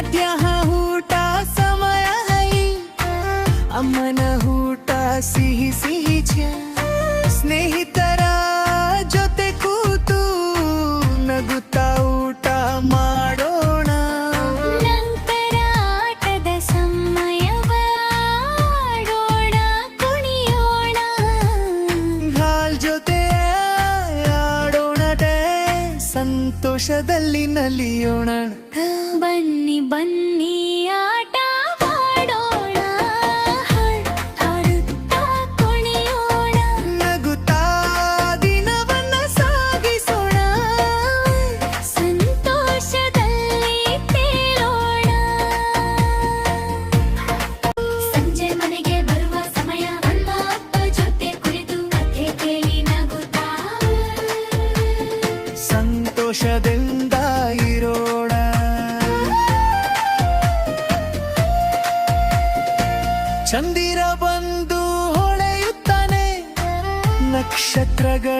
ಮಧ್ಯಾಹ್ನ ಊಟ ಸಮಯ ಹೈ ಅಮ್ಮನ ಊಟ ಸಿಹಿ ಸಿಹಿ ಸ್ನೇಹಿತರ ಜೊತೆ ಕೂತು ನಗುತ್ತಾ ಊಟ ಮಾಡೋಣ. ನಂತರ ಆಟದ ಸಮಯವಾಡೋಣ, ಕುಣಿಯೋಣ, ಹಾಲ್ ಜೊತೆ ಆಡೋಣ, ಸಂತೋಷದಲ್ಲಿ ನಲಿಯೋಣ. ಬನ್ನಿ ಬನ್ನಿ ಆಟ ಆಡೋಣ, ಹಾಡುತ್ತಾ ಕುಣಿಯೋಣ, ನಗುತ್ತಾ ದಿನವನ್ನ ಸಾಗಿಸೋಣ. ಸಂತೋಷದಲ್ಲಿ ತೇಲೋಣ. ಸಂಜೆ ಮನೆಗೆ ಬರುವ ಸಮಯ, ಅಮ್ಮ ಅಪ್ಪ ಜೊತೆ ಕುಳಿತು ಕಥೆ ಕೇಳಿ ನಗುತ್ತಾ ಸಂತೋಷದಿಂದ ಇರೋಣ. ಚಂದಿರ ಬಂದು ಹೊಳೆಯುತ್ತಾನೆ, ನಕ್ಷತ್ರಗಳ